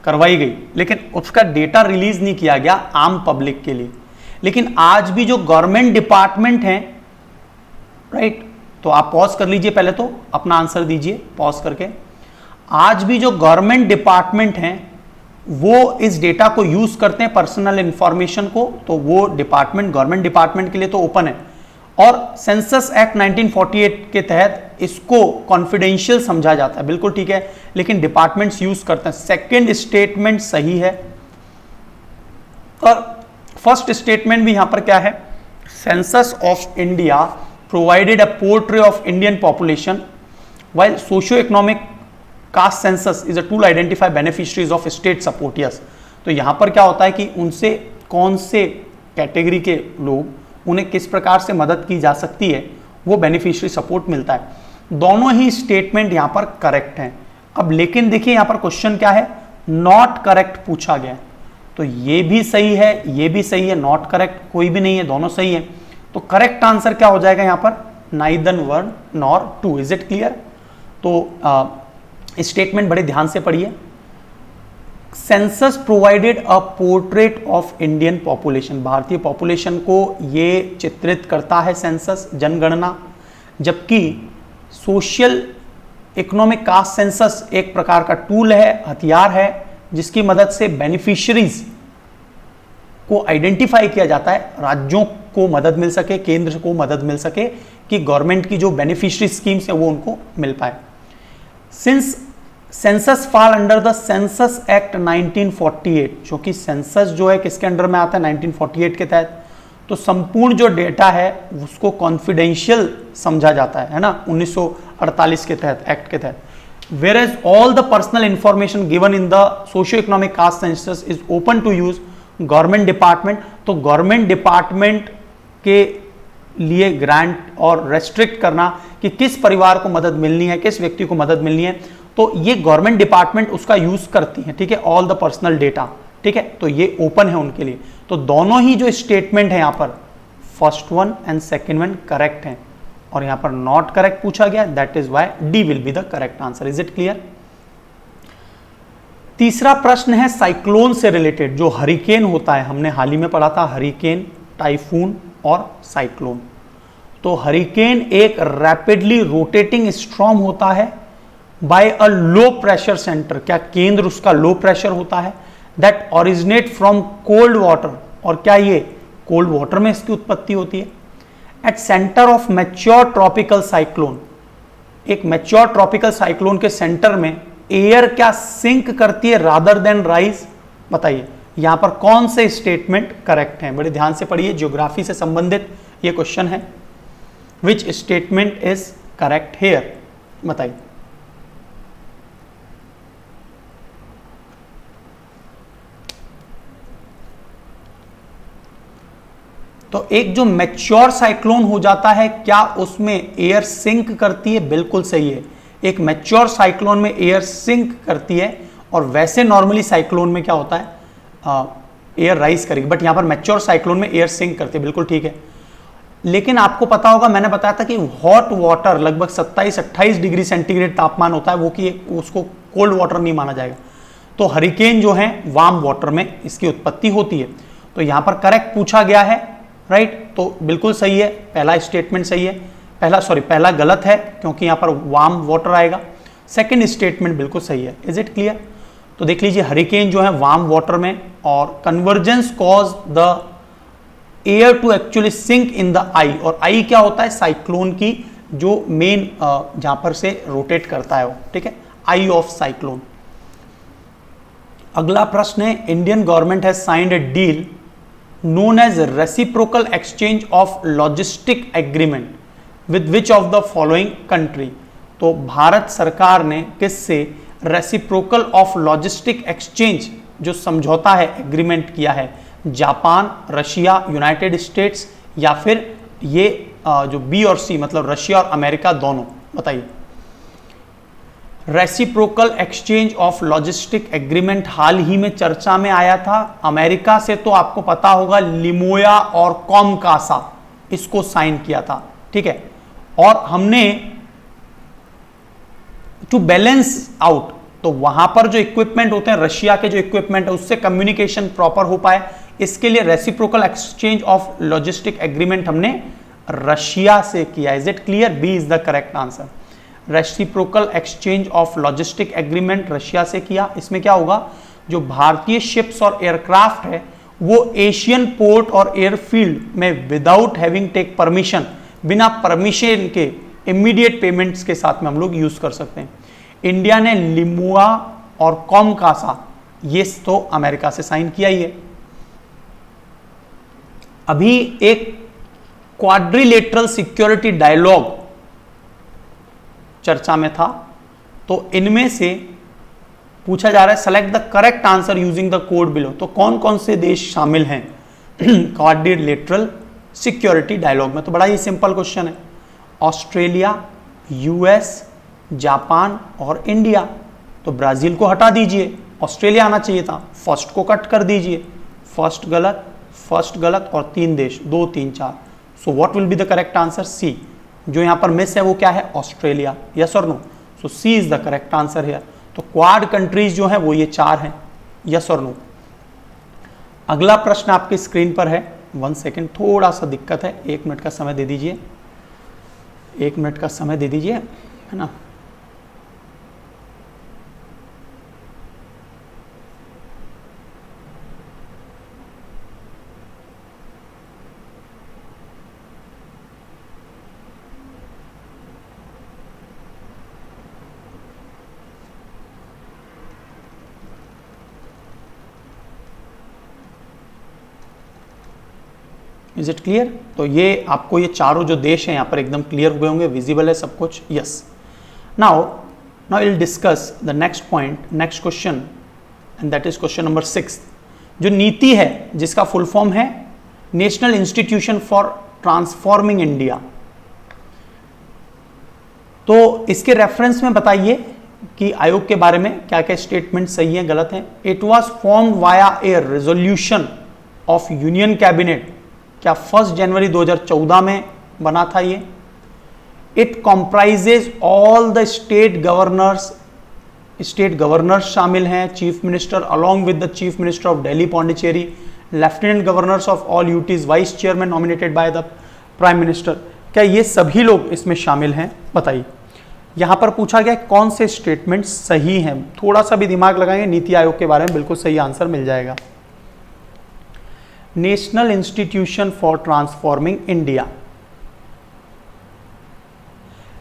करवाई गई, लेकिन उसका डेटा रिलीज नहीं किया गया आम पब्लिक के लिए। लेकिन आज भी जो गवर्नमेंट डिपार्टमेंट हैं, राइट, तो आप पॉज कर लीजिए, पहले तो अपना आंसर दीजिए पॉज करके। आज भी जो गवर्नमेंट डिपार्टमेंट हैं वो इस डेटा को यूज करते हैं पर्सनल इंफॉर्मेशन को, तो वो डिपार्टमेंट गवर्नमेंट डिपार्टमेंट के लिए तो ओपन है। और सेंसस एक्ट 1948 के तहत इसको कॉन्फिडेंशियल समझा जाता है, बिल्कुल ठीक है, लेकिन डिपार्टमेंट्स यूज करते हैं। सेकेंड स्टेटमेंट सही है, और फर्स्ट स्टेटमेंट भी यहां पर क्या है? Census of India provided a portrait of Indian population, while socio-economic caste census is a tool to identify beneficiaries of state support. Yes, तो यहाँ पर क्या होता है कि उनसे कौन से कैटेगरी के लोग, उन्हें किस प्रकार से मदद की जा सकती है, वो बेनिफिशियरी सपोर्ट मिलता है। दोनों ही स्टेटमेंट यहाँ पर करेक्ट हैं। अब लेकिन देखिए यहाँ पर क्वेश्चन क्या है? नॉट करेक्ट पूछा गया है। तो ये भी सही है, ये भी सही है, नॉट करेक्ट कोई भी नहीं है, दोनों सही है। तो करेक्ट आंसर क्या हो जाएगा यहां पर? Neither 1 nor 2। Is it clear? तो स्टेटमेंट बड़े ध्यान से पढ़िए। Census provided a portrait of Indian population, भारतीय पॉपुलेशन को ये चित्रित करता है सेंसस, जनगणना, जबकि सोशल इकोनॉमिक कास्ट सेंसस एक प्रकार का टूल है, हथियार है, जिसकी मदद से बेनिफिशियरीज को आइडेंटिफाई किया जाता है, राज्यों को मदद मिल सके, केंद्र को मदद मिल सके कि गवर्नमेंट की जो बेनिफिशियरी स्कीम्स है वो उनको मिल पाए। Since census fall under the census act 1948, जो कि सेंसस जो है किसके अंडर में आता है? 1948 के तहत। तो संपूर्ण जो डेटा है उसको कॉन्फिडेंशियल समझा जाता है ना, 1948 के तहत, एक्ट के तहत। Whereas all the personal information given in the socio-economic caste census is open to use government department, तो गवर्नमेंट डिपार्टमेंट के लिए ग्रांट और रेस्ट्रिक्ट करना कि किस परिवार को मदद मिलनी है, किस व्यक्ति को मदद मिलनी है, तो ये गवर्नमेंट डिपार्टमेंट उसका यूज करती है, ठीक है, ऑल द पर्सनल डेटा, ठीक है, तो ये ओपन है उनके लिए। तो दोनों ही जो स्टेटमेंट है यहां पर, first one and second one correct है, और यहां पर नॉट करेक्ट पूछा गया, that is why D will be the correct answer. Is it clear? तीसरा प्रश्न है साइक्लोन से रिलेटेड, जो हरिकेन होता है, हमने हाल ही में पढ़ा था हरिकेन, टाइफून और साइक्लोन। तो हरिकेन एक रैपिडली रोटेटिंग स्टॉर्म होता है बाय अ लो प्रेशर सेंटर, क्या केंद्र उसका लो प्रेशर होता है, that originate from cold water, और क्या ये कोल्ड वाटर में इसकी उत्पत्ति होती है। At centre of mature tropical cyclone, एक मैच्योर ट्रॉपिकल साइक्लोन के सेंटर में एयर क्या सिंक करती है रादर देन राइज, बताइए यहां पर कौन से स्टेटमेंट करेक्ट हैं। बड़े ध्यान से पढ़िए, ज्योग्राफी से संबंधित ये क्वेश्चन है। विच स्टेटमेंट इज करेक्ट हेयर, बताइए। तो एक जो मैच्योर साइक्लोन हो जाता है, क्या उसमें एयर सिंक करती है, बिल्कुल सही है। एक मैच्योर साइक्लोन में एयर सिंक करती है, और वैसे नॉर्मली साइक्लोन में क्या होता है, एयर राइज करेगी, बट यहां पर मैच्योर साइक्लोन में एयर सिंक करती है, बिल्कुल ठीक है। लेकिन आपको पता होगा, मैंने बताया था कि हॉट वाटर लगभग 27-28 डिग्री सेंटीग्रेड तापमान होता है, वो कि उसको कोल्ड वाटर नहीं माना जाएगा। तो हरिकेन जो है वार्म वाटर में इसकी उत्पत्ति होती है। तो यहां पर करेक्ट पूछा गया है, राइट, तो बिल्कुल सही है, पहला स्टेटमेंट सही है, पहला गलत है क्योंकि यहां पर वार्म वाटर आएगा। सेकंड स्टेटमेंट बिल्कुल सही है। Is it clear? तो देख लीजिए, हरिकेन जो है वार्म वाटर में, और convergence cause the air to actually sink in the eye, और आई क्या होता है, साइक्लोन की जो मेन जहां पर से रोटेट करता है वो, ठीक है, आई ऑफ साइक्लोन। अगला प्रश्न है, Indian government has signed A deal known as reciprocal exchange of logistic agreement with which of the following country। तो भारत सरकार ने किससे रेसिप्रोकल ऑफ लॉजिस्टिक एक्सचेंज जो समझौता है, एग्रीमेंट किया है, जापान, रशिया, यूनाइटेड स्टेट्स, या फिर ये जो बी और सी मतलब रशिया और अमेरिका दोनों, बताइए। Reciprocal exchange of logistic agreement हाल ही में चर्चा में आया था। अमेरिका से तो आपको पता होगा लिमोया और कॉमकासा इसको साइन किया था, ठीक है, और हमने टू बैलेंस आउट, तो वहां पर जो इक्विपमेंट होते हैं, रशिया के जो इक्विपमेंट है उससे कम्युनिकेशन प्रॉपर हो पाए, इसके लिए reciprocal exchange of logistic agreement हमने रशिया से किया। Is it clear? B is the correct answer. Reciprocal exchange of logistic agreement Russia से किया। इसमें क्या होगा, जो भारतीय शिप्स और एयरक्राफ्ट है वो एशियन पोर्ट और एयरफील्ड में विदाउट हैविंग टेक परमिशन, बिना परमिशन के इमीडिएट पेमेंट्स के साथ में हम लोग यूज कर सकते हैं। इंडिया ने लिमुआ और कॉमकासा ये तो अमेरिका से साइन किया ही है। अभी एक क्वाड्रिलेटरल सिक्योरिटी डायलॉग चर्चा में था, तो इनमें से पूछा जा रहा है select the correct answer using the code below. तो कौन कौन से देश शामिल हैं क्वाड्रिलेटरल सिक्योरिटी डायलॉग में? तो बड़ा ही सिंपल क्वेश्चन है, ऑस्ट्रेलिया, यूएस, जापान और इंडिया। तो ब्राजील को हटा दीजिए, ऑस्ट्रेलिया आना चाहिए था, फर्स्ट को कट कर दीजिए, फर्स्ट गलत और 3 देश, 2 3 4। So what will be the correct answer? C. जो यहां पर मिस है वो क्या है? ऑस्ट्रेलिया। यस और no? So C is the correct answer है। तो क्वाड कंट्रीज जो है वो ये 4 हैं। यस और नो? अगला प्रश्न आपकी स्क्रीन पर है। 1 सेकेंड, थोड़ा सा दिक्कत है, 1 मिनट का समय दे दीजिए, 1 मिनट का समय दे दीजिए, है ना। Is it clear? तो ये आपको ये चारों जो देश हैं यहाँ पर एकदम क्लियर हुए होंगे, विजिबल है सब कुछ। Yes. Now will discuss the next point, next question, and that is question number 6। जो नीति है जिसका फुल फॉर्म है national institution for transforming India, तो इसके रेफरेंस में बताइए कि आयोग के बारे में क्या क्या स्टेटमेंट सही है, गलत है। It was formed via A resolution of union cabinet, क्या 1 जनवरी 2014 में बना था ये। It comprises all the state governors state governors शामिल हैं, chief minister along with the chief minister of Delhi Pondicherry, lieutenant governors of all UTs, vice chairman nominated by the prime minister. क्या ये सभी लोग इसमें शामिल हैं? बताइए। यहां पर पूछा गया कौन से स्टेटमेंट सही हैं। थोड़ा सा भी दिमाग लगाएंगे, नीति आयोग के बारे में बिल्कुल सही आंसर मिल जाएगा। National institution for transforming India.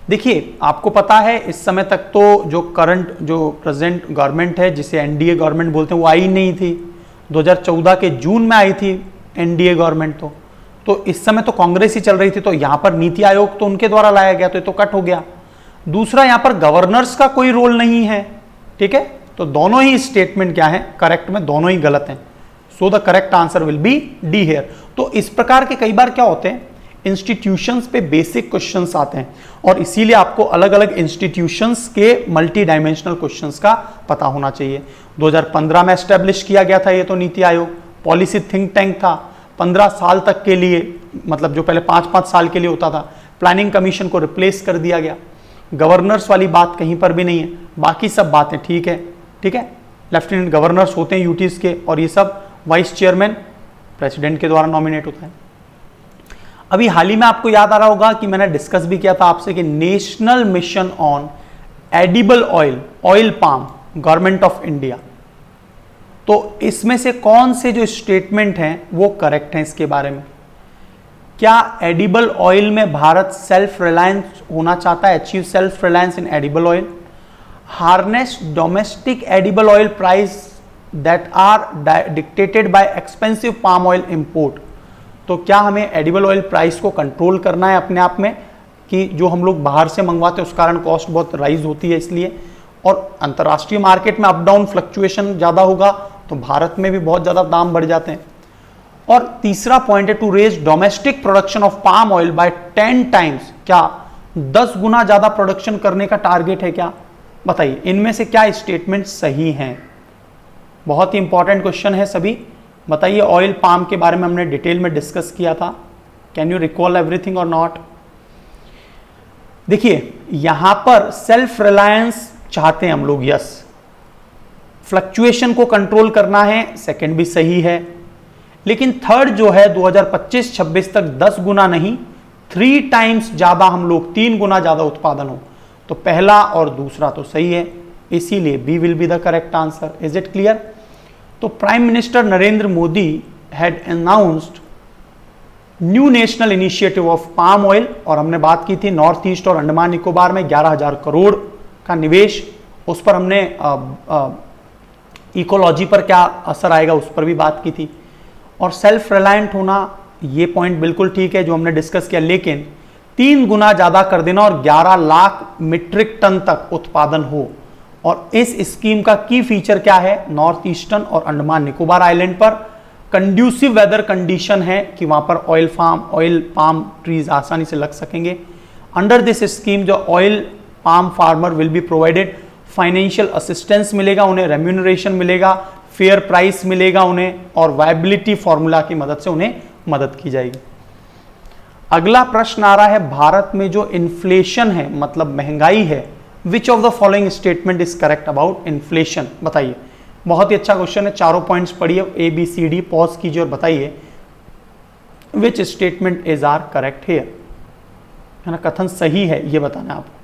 देखिए, आपको पता है इस समय तक तो जो प्रेजेंट गवर्नमेंट है, जिसे एनडीए गवर्नमेंट बोलते हैं, वो आई नहीं थी। 2014 के जून में आई थी एनडीए गवर्नमेंट। तो इस समय तो कांग्रेस ही चल रही थी, तो यहां पर नीति आयोग तो उनके द्वारा लाया गया, तो ये तो कट हो गया। दूसरा, यहां पर गवर्नर्स का कोई रोल नहीं है, ठीक है। तो दोनों ही स्टेटमेंट क्या है, करेक्ट में दोनों ही गलत हैं। So the correct answer will be D here. तो इस प्रकार के कई बार क्या होते हैं, इंस्टीट्यूशंस पे बेसिक क्वेश्चंस आते हैं, और इसीलिए आपको अलग अलग इंस्टीट्यूशंस के मल्टी डायमेंशनल क्वेश्चंस का पता होना चाहिए। 2015 में एस्टेब्लिश किया गया था ये तो NITI Aayog, policy think tank था 15 साल तक के लिए, मतलब जो पहले 5-5 साल के लिए होता था। प्लानिंग कमीशन को रिप्लेस कर दिया गया। गवर्नर्स वाली बात कहीं पर भी नहीं है, बाकी सब बातें ठीक है, ठीक है। लेफ्टिनेंट गवर्नर्स होते हैं यूटीज के, और ये सब वाइस चेयरमैन प्रेसिडेंट के द्वारा नॉमिनेट होता है। अभी हाल ही में आपको याद आ रहा होगा कि मैंने डिस्कस भी किया था आपसे कि national mission on edible oil palm, government of India. तो इसमें से कौन से जो स्टेटमेंट हैं वो करेक्ट हैं इसके बारे में? क्या एडिबल ऑयल में भारत सेल्फ रिलायंस होना चाहता है, achieve self reliance in edible oil? Harness domestic edible oil price that are dictated by expensive palm oil import. तो क्या हमें एडिबल ऑयल प्राइस को कंट्रोल करना है अपने आप में, कि जो हम लोग बाहर से मंगवाते हैं उस कारण कॉस्ट बहुत राइज होती है इसलिए, और अंतर्राष्ट्रीय मार्केट में अप डाउन फ्लक्चुएशन ज़्यादा होगा तो भारत में भी बहुत ज़्यादा दाम बढ़ जाते हैं। और तीसरा पॉइंट है to raise domestic production of palm oil by 10 times. क्या 10 गुना ज़्यादा प्रोडक्शन करने का टारगेट है क्या? बताइए, इनमें से क्या स्टेटमेंट सही हैं? बहुत ही इंपॉर्टेंट क्वेश्चन है सभी। बताइए, ऑयल पाम के बारे में हमने डिटेल में डिस्कस किया था। कैन यू रिकॉल एवरीथिंग और नॉट? देखिए, यहां पर सेल्फ रिलायंस चाहते हैं हम लोग, यस। फ्लक्चुएशन को कंट्रोल करना है, सेकंड भी सही है। लेकिन थर्ड जो है 2025-26 तक 10 गुना नहीं, 3 टाइम्स ज्यादा हम लोग, 3 गुना ज्यादा उत्पादन हो, तो पहला और दूसरा तो सही है, इसीलिए B will be the correct answer. Is it clear? तो prime minister Narendra Modi had announced new national initiative of palm oil, और हमने बात की थी नॉर्थ ईस्ट और अंडमान निकोबार में 11,000 करोड़ का निवेश, उस पर हमने इकोलॉजी पर क्या असर आएगा उस पर भी बात की थी। और सेल्फ रिलायंट होना, ये पॉइंट बिल्कुल ठीक है जो हमने डिस्कस किया, लेकिन 3 गुना ज्यादा कर देना और 11 लाख मीट्रिक टन तक उत्पादन हो। और इस स्कीम का की फीचर क्या है? नॉर्थ ईस्टर्न और अंडमान निकोबार आइलैंड पर कंड्यूसिव वेदर कंडीशन है कि वहां पर ऑयल पाम ट्रीज आसानी से लग सकेंगे। अंडर दिस स्कीम जो oil palm farmer will be provided financial assistance मिलेगा उन्हें, रेम्यूनरेशन मिलेगा, फेयर प्राइस मिलेगा उन्हें, और वायबिलिटी फॉर्मूला की मदद से उन्हें मदद की जाएगी। अगला प्रश्न आ रहा है, भारत में जो इन्फ्लेशन है, मतलब महंगाई है, विच of the following statement is correct about inflation? बताइए। बहुत ही अच्छा क्वेश्चन है, चारों पॉइंट्स पढ़िए, ABCD पॉज कीजिए और बताइए which statement is are correct here, है ना, कथन सही है ये बताना है आपको।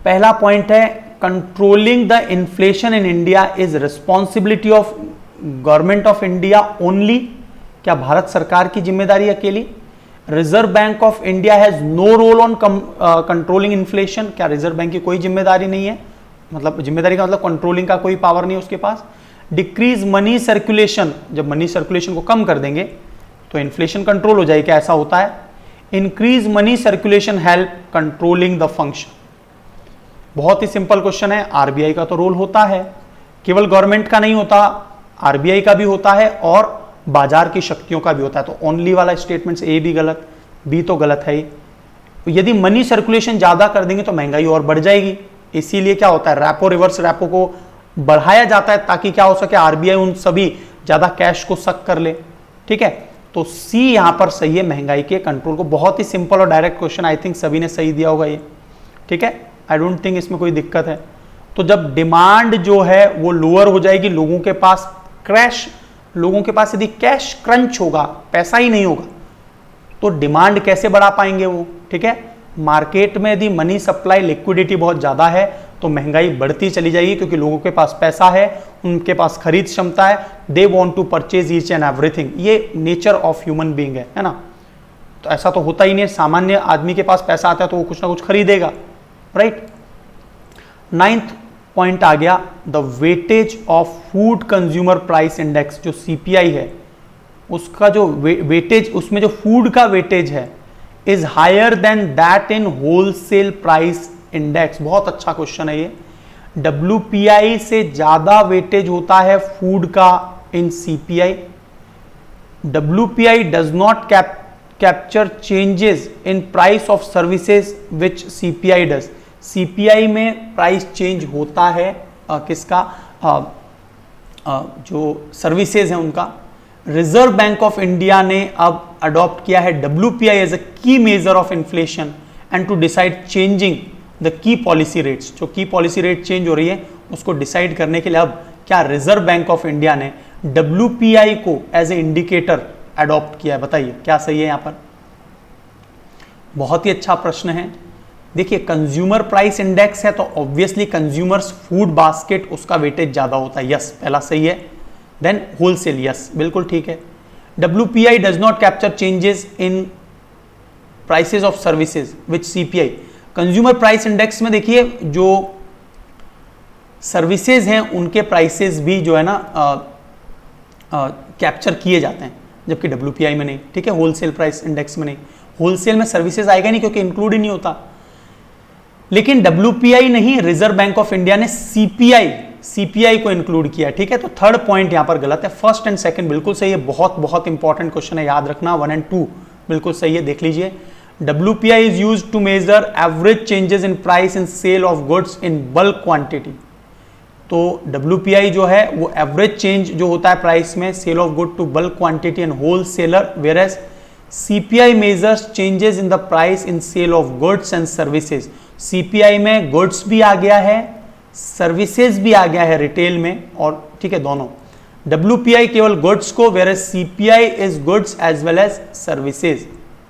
पहला पॉइंट है, controlling the inflation in India is responsibility of government of India only. क्या भारत सरकार की जिम्मेदारी अकेली? Reserve Bank of India has no role on controlling inflation. क्या रिजर्व बैंक की कोई जिम्मेदारी नहीं है, मतलब जिम्मेदारी का मतलब कंट्रोलिंग का कोई पावर नहीं है उसके पास। डिक्रीज मनी सर्कुलेशन, जब मनी सर्कुलेशन को कम कर देंगे तो इन्फ्लेशन कंट्रोल हो जाएगी, क्या ऐसा होता है? Increase money circulation help controlling the function. बहुत ही सिंपल क्वेश्चन है। आरबीआई का तो रोल होता है, केवल गवर्नमेंट का नहीं होता, आरबीआई का भी होता है और बाजार की शक्तियों का भी होता है। तो ओनली वाला स्टेटमेंट ए भी गलत, बी तो गलत है ही। यदि मनी सर्कुलेशन ज्यादा कर देंगे तो महंगाई और बढ़ जाएगी, इसीलिए क्या होता है, रेपो रिवर्स रेपो को बढ़ाया जाता है ताकि क्या हो सके, आरबीआई उन सभी ज्यादा कैश को सक कर ले। ठीक है, तो सी यहां पर सही है, महंगाई के कंट्रोल को। बहुत ही सिंपल और डायरेक्ट क्वेश्चन, आई थिंक सभी ने सही दिया होगा ये। ठीक है, आई डोंट थिंक इसमें कोई दिक्कत है। तो जब डिमांड जो है वो लोअर हो जाएगी, लोगों के पास यदि कैश क्रंच होगा, पैसा ही नहीं होगा, तो डिमांड कैसे बढ़ा पाएंगे वो, ठीक है। मार्केट में यदि मनी सप्लाई लिक्विडिटी बहुत ज्यादा है तो महंगाई बढ़ती चली जाएगी, क्योंकि लोगों के पास पैसा है, उनके पास खरीद क्षमता है, they want to purchase each and everything. ये नेचर ऑफ ह्यूमन बीइंग है ना। तो ऐसा तो होता ही नहीं है, सामान्य आदमी के पास पैसा आता है तो वो कुछ ना कुछ खरीदेगा, राइट। 9th पॉइंट आ गया, the weightage of food consumer price index, जो सीपीआई है उसका जो वेटेज, उसमें जो फूड का वेटेज है is higher than that in wholesale price index. बहुत अच्छा क्वेश्चन है ये। WPI से ज्यादा वेटेज होता है फूड का इन CPI। WPI does not capture changes in price of services which CPI does. CPI में प्राइस चेंज होता है किसका, जो सर्विसेज है उनका। रिजर्व बैंक ऑफ इंडिया ने अब अडॉप्ट किया है WPI as a key measure of inflation and to decide changing the key policy rates. जो की पॉलिसी रेट चेंज हो रही है उसको डिसाइड करने के लिए अब क्या रिजर्व बैंक ऑफ इंडिया ने WPI को एज ए इंडिकेटर अडॉप्ट किया है। बताइए क्या सही है यहां पर। बहुत ही अच्छा प्रश्न है। देखिए कंज्यूमर प्राइस इंडेक्स है तो ऑब्वियसली कंज्यूमर्स फूड बास्केट, उसका वेटेज ज्यादा होता है, यस पहला सही है। देन होलसेल, यस बिल्कुल ठीक है। WPI does not capture changes in prices of services which CPI। Consumer price index में देखिए जो सर्विसेज हैं उनके प्राइसेस भी जो है ना कैप्चर किए जाते हैं, जबकि WPI में नहीं, ठीक है। होलसेल प्राइस इंडेक्स में नहीं, होलसेल में सर्विसेज आएगा नहीं क्योंकि इंक्लूड ही नहीं होता। लेकिन WPI नहीं, रिजर्व बैंक ऑफ इंडिया ने CPI को इंक्लूड किया, ठीक है। तो थर्ड पॉइंट यहां पर गलत है, फर्स्ट एंड सेकंड बिल्कुल सही है। बहुत बहुत इंपॉर्टेंट क्वेश्चन है, याद रखना। 1 और 2 बिल्कुल सही है, देख लीजिए। WPI is used to measure average changes in price in sale of goods in bulk quantity। तो WPI जो है वो एवरेज चेंज जो होता है प्राइस में sale of good to bulk quantity and wholesaler, whereas CPI measures changes in the price in sale of goods and services। CPI में goods भी आ गया है, सर्विसेज भी आ गया है रिटेल में, और ठीक है दोनों। WPI केवल गुड्स को, whereas CPI is goods as well as services,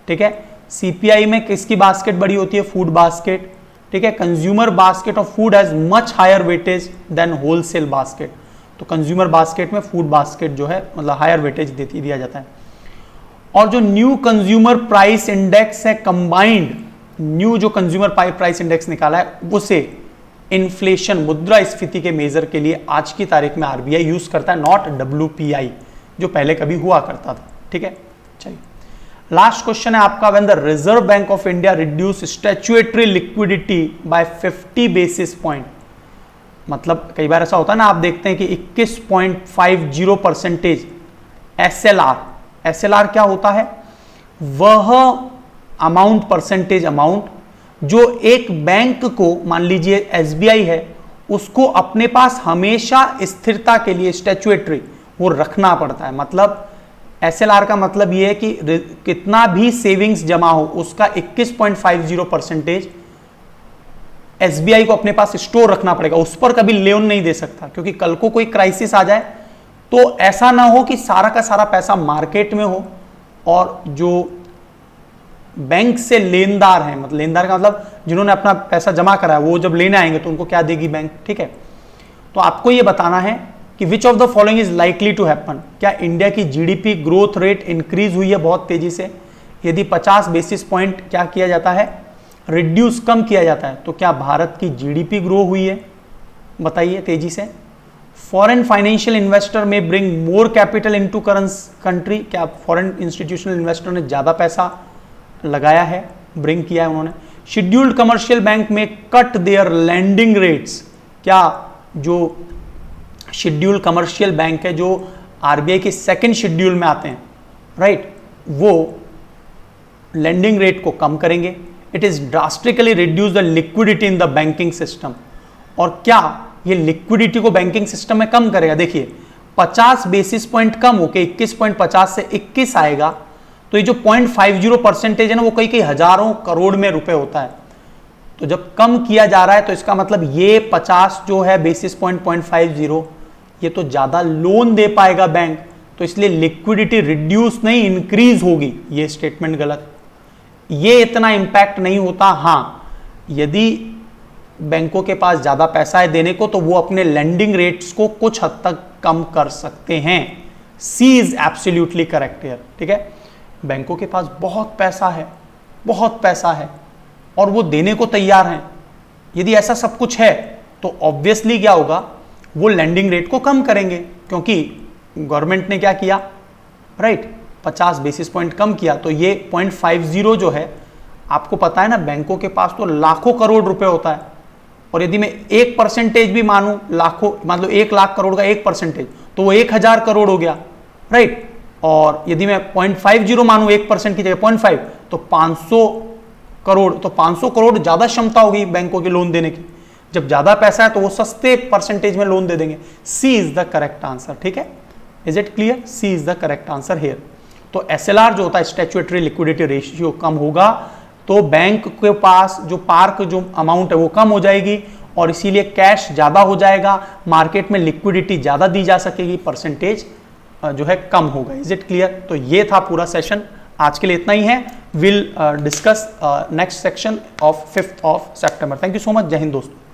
ठीक है। CPI में किसकी बास्केट बड़ी होती है, फूड बास्केट, ठीक है। Consumer basket of food has much higher weightage than wholesale basket. तो कंज्यूमर बास्केट में फूड बास्केट जो है मतलब हायर वेटेज दिया जाता है। और जो न्यू कंज्यूमर प्राइस इंडेक्स है कंबाइंड, न्यू जो कंज्यूमर प्राइस इंडेक्स निकाला है उसे इन्फ्लेशन, मुद्रास्फीति के मेजर के लिए आज की तारीख में RBI यूज करता है, नॉट WPI जो पहले कभी हुआ करता था, ठीक है। चलिए लास्ट क्वेश्चन है आपका, when the Reserve Bank of India reduce statutory liquidity by 50 basis point. मतलब कई बार ऐसा होता है ना, आप देखते हैं कि 21.50% SLR क्या होता है, वह अमाउंट, परसेंटेज अमाउंट जो एक बैंक को, मान लीजिए SBI है, उसको अपने पास हमेशा स्थिरता के लिए स्टैट्यूटरी वो रखना पड़ता है। मतलब SLR का मतलब ये है कि कितना भी सेविंग्स जमा हो उसका 21.50% SBI को अपने पास स्टोर रखना पड़ेगा, उस पर कभी लोन नहीं दे सकता, क्योंकि कल को कोई क्राइसिस आ जाए तो ऐसा ना हो कि सारा का सारा पैसा मार्केट में हो और जो बैंक से लेनदार हैं, मतलब लेनदार का मतलब जिन्होंने अपना पैसा जमा करा है, वो जब लेने आएंगे तो उनको क्या देगी बैंक, ठीक है। तो आपको ये बताना है कि which of the following is likely to happen. क्या इंडिया की GDP ग्रोथ रेट इंक्रीज हुई है बहुत तेजी से, यदि 50 बेसिस पॉइंट क्या किया जाता है, रिड्यूस, कम किया जाता है, तो क्या भारत की GDP ग्रो हुई है, बताइए तेजी से। फॉरेन फाइनेंशियल इन्वेस्टर में bring more capital into country, क्या फॉरेन इंस्टीट्यूशनल इन्वेस्टर ने ज्यादा पैसा लगाया है, ब्रिंग किया है उन्होंने। शेड्यूल्ड कमर्शियल बैंक में कट देयर लैंडिंग रेट्स, क्या जो शेड्यूल्ड कमर्शियल बैंक है जो RBI के सेकंड शेड्यूल में आते हैं, राइट, वो लैंडिंग रेट को कम करेंगे। It is drastically reduce the liquidity in the banking system. और क्या ये लिक्विडिटी को बैंकिंग सिस्टम में कम करेगा, देखिए 50 बेसिस पॉइंट कम होके 21.50 से 21 आएगा, तो ये जो 0.50% है ना, वो कई हजारों करोड़ में रुपए होता है। तो जब कम किया जा रहा है तो इसका मतलब ये 50 जो है बेसिस पॉइंट 0.50, ये तो ज्यादा लोन दे पाएगा बैंक, तो इसलिए लिक्विडिटी रिड्यूस नहीं इंक्रीज होगी। ये स्टेटमेंट गलत, ये इतना इंपैक्ट नहीं होता। हां, यदि बैंकों के पास ज्यादा पैसा है देने को तो वो अपने लेंडिंग रेट्स को कुछ हद तक कम कर सकते हैं। सी इज एब्सोल्युटली करेक्ट हियर, ठीक है। बैंकों के पास बहुत पैसा है, बहुत पैसा है और वो देने को तैयार हैं। यदि ऐसा सब कुछ है तो ऑब्वियसली क्या होगा, वो लेंडिंग रेट को कम करेंगे, क्योंकि गवर्नमेंट ने क्या किया, राइट, 50 बेसिस पॉइंट कम किया। तो ये 0.50 जो है, आपको पता है ना, बैंकों के पास तो लाखों करोड़ रुपए होता है, और यदि मैं 1% भी मानूं, लाखों मतलब 1 लाख करोड़ का 1%, तो वो 1000 करोड़ हो गया, राइट। और यदि मैं 0.50 मानूं 1% की जगह 0.5, तो 500 करोड़, तो 500 करोड़ ज्यादा क्षमता होगी बैंकों के लोन देने की। जब ज्यादा पैसा है तो वो सस्ते परसेंटेज में लोन दे देंगे। C is the correct answer, ठीक है। Is it clear? C is the correct answer here. तो एसएलआर जो होता है, स्टैट्यूटरी लिक्विडिटी रेशियो, कम होगा तो बैंक के पास जो पार्क जो अमाउंट है वो कम हो जाएगी और इसीलिए कैश ज्यादा हो जाएगा, मार्केट में लिक्विडिटी ज्यादा दी जा सकेगी, परसेंटेज जो है कम होगा। Is it clear? तो ये था पूरा सेशन, आज के लिए इतना ही है। Will discuss next section of 5th of September। Thank you so much. जय हिंद दोस्तों।